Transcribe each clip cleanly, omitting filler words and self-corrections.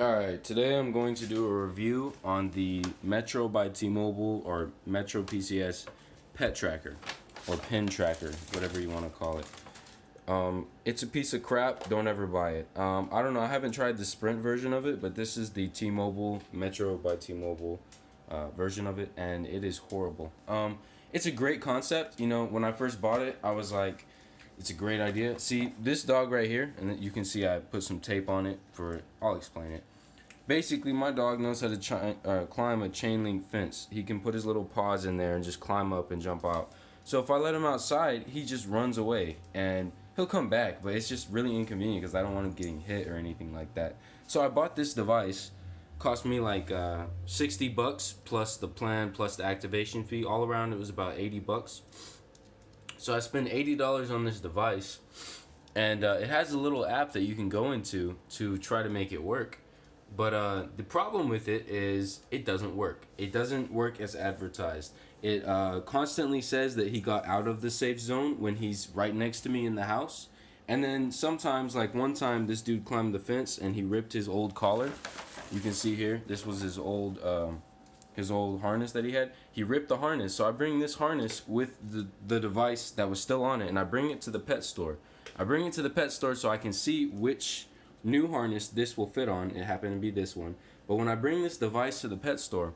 Alright, today I'm going to do a review on the Metro by T-Mobile or Metro PCS pet tracker or pin tracker, whatever you want to call it. It's a piece of crap. Don't ever buy it. I don't know. I haven't tried the Sprint version of it, but this is the T-Mobile Metro by T-Mobile version of it, and it is horrible. It's a great concept. You know, when I first bought it, I was like, it's a great idea. See, this dog right here, and you can see I put some tape on it for, I'll explain it. Basically, my dog knows how to climb a chain link fence. He can put his little paws in there and just climb up and jump out. So if I let him outside, he just runs away and he'll come back, but it's just really inconvenient because I don't want him getting hit or anything like that. So I bought this device. Cost me like 60 bucks plus the plan plus the activation fee. All around it was about 80 bucks. So I spent $80 on this device, and it has a little app that you can go into to try to make it work. But the problem with it is it doesn't work. It doesn't work as advertised. It constantly says that he got out of the safe zone when he's right next to me in the house. And then sometimes, like one time, this dude climbed the fence and he ripped his old collar. You can see here, this was his old harness that he had. He ripped the harness. So I bring this harness with the device that was still on it, and I bring it to the pet store. I bring it to the pet store so I can see which new harness this will fit on. It happened to be this one. But when I bring this device to the pet store,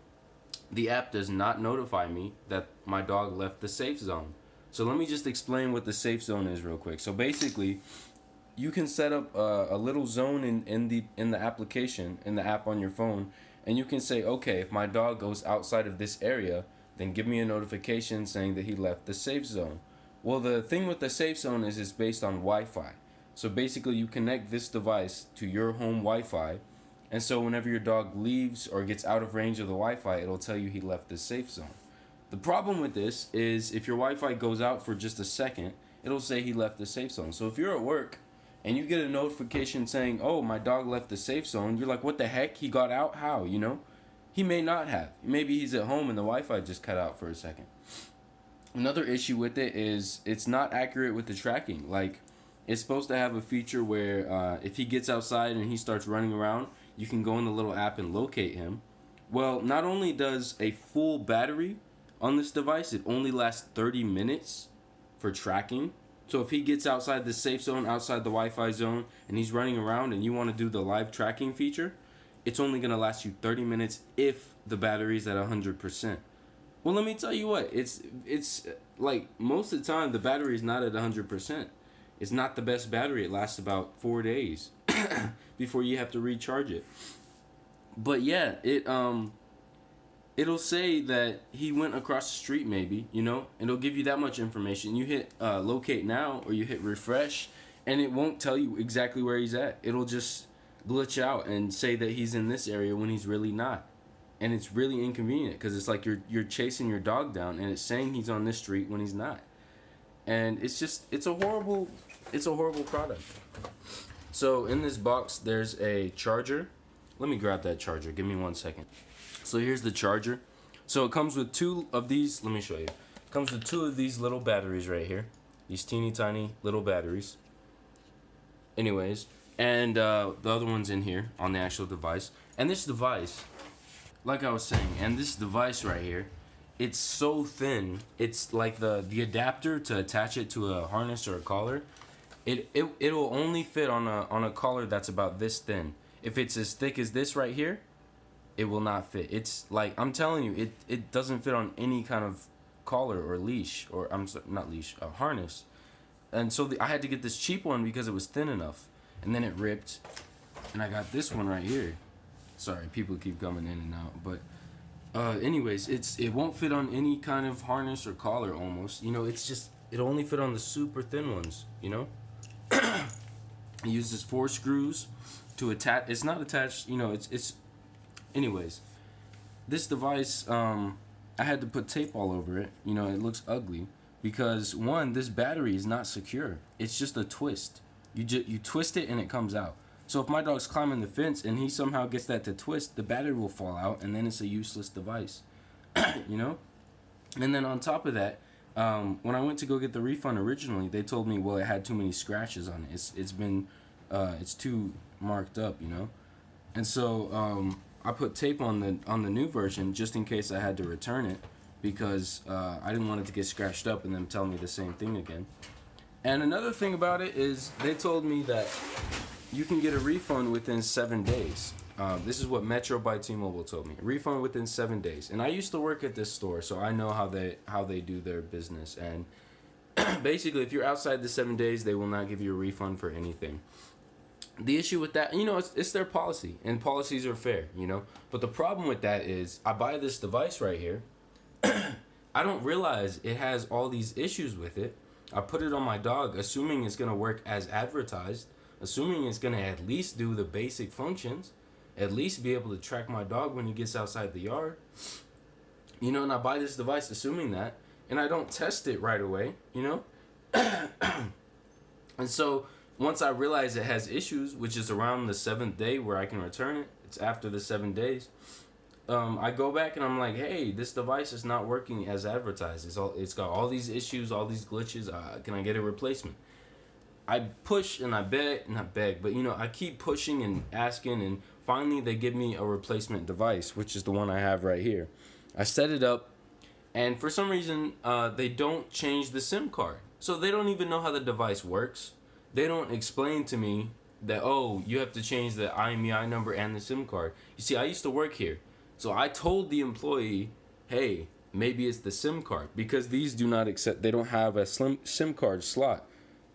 the app does not notify me that my dog left the safe zone. So let me just explain what the safe zone is real quick. So basically, you can set up a little zone in the application, in the app on your phone, and you can say, okay, if my dog goes outside of this area, then give me a notification saying that he left the safe zone. Well, the thing with the safe zone is it's based on Wi-Fi. So basically, you connect this device to your home Wi-Fi, and so whenever your dog leaves or gets out of range of the Wi-Fi, it'll tell you he left the safe zone. The problem with this is if your Wi-Fi goes out for just a second, it'll say he left the safe zone. So if you're at work and you get a notification saying, oh, my dog left the safe zone, you're like, what the heck? He got out? How? You know? He may not have. Maybe he's at home and the Wi-Fi just cut out for a second. Another issue with it is it's not accurate with the tracking. Like, it's supposed to have a feature where if he gets outside and he starts running around, you can go in the little app and locate him. Well, not only does a full battery on this device, it only lasts 30 minutes for tracking. So if he gets outside the safe zone, outside the Wi-Fi zone, and he's running around and you want to do the live tracking feature, it's only going to last you 30 minutes if the battery's at 100%. Well, let me tell you what, it's like most of the time the battery's not at 100%. It's not the best battery. It lasts about 4 days before you have to recharge it. But yeah, it'll say that he went across the street maybe, you know? It'll give you that much information. You hit locate now or you hit refresh and it won't tell you exactly where he's at. It'll just glitch out and say that he's in this area when he's really not. And it's really inconvenient because it's like you're chasing your dog down and it's saying he's on this street when he's not. And it's a horrible product. So in this box there's a charger. Let me grab that charger. Give me 1 second. So here's the charger. So it comes with two of these. Let me show you. It comes with two of these little batteries right here. These teeny tiny little batteries. Anyways, and the other one's in here on the actual device. And this device, like I was saying, and this device right here, it's so thin. It's like the adapter to attach it to a harness or a collar. It'll only fit on a collar that's about this thin. If it's as thick as this right here, it will not fit. It's like, I'm telling you, it doesn't fit on any kind of collar or leash, or not leash, a harness. And so I had to get this cheap one because it was thin enough. And then it ripped, and I got this one right here. Sorry, people keep coming in and out, but anyways, it won't fit on any kind of harness or collar almost. You know, it only fit on the super thin ones, you know? It uses 4 screws to attach. It's not attached, you know, it's anyways. This device, I had to put tape all over it. You know, it looks ugly because one, this battery is not secure. It's just a twist. You twist it and it comes out. So if my dog's climbing the fence and he somehow gets that to twist, the battery will fall out and then it's a useless device. You know? And then on top of that, when I went to go get the refund originally, they told me, well, it had too many scratches on it. It's too marked up, you know? And so I put tape on the new version just in case I had to return it, because I didn't want it to get scratched up and then tell me the same thing again. And another thing about it is they told me that you can get a refund within 7 days. This is what Metro by T-Mobile told me. Refund within 7 days. And I used to work at this store, so I know how they do their business. And basically, if you're outside the 7 days, they will not give you a refund for anything. The issue with that, it's their policy, and policies are fair, But the problem with that is, I buy this device right here. I don't realize it has all these issues with it. I put it on my dog, assuming it's going to work as advertised, assuming it's going to at least do the basic functions, at least be able to track my dog when he gets outside the yard. And I buy this device assuming that, and I don't test it right away, And so once I realize it has issues, which is around the 7th day where I can return it, it's after the 7 days, I go back and I'm like, hey, this device is not working as advertised. It's got all these issues, all these glitches. Can I get a replacement? I push and I beg, but I keep pushing and asking, and finally they give me a replacement device, which is the one I have right here. I set it up, and for some reason, they don't change the SIM card. So they don't even know how the device works. They don't explain to me that, you have to change the IMEI number and the SIM card. You see, I used to work here. So I told the employee, hey, maybe it's the SIM card, because these do not accept, they don't have a SIM card slot.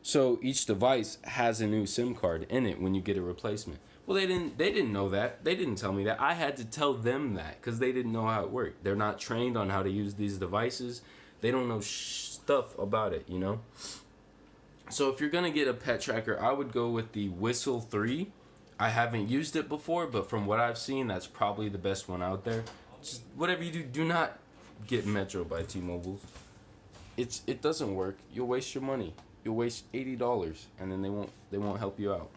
So each device has a new SIM card in it when you get a replacement. Well, they didn't know that. They didn't tell me that. I had to tell them that because they didn't know how it worked. They're not trained on how to use these devices. They don't know stuff about it, So if you're going to get a pet tracker, I would go with the Whistle 3. I haven't used it before, but from what I've seen, that's probably the best one out there. Just whatever you do not get Metro by T-Mobile. It doesn't work. You'll waste your money. You'll waste $80, and then they won't help you out.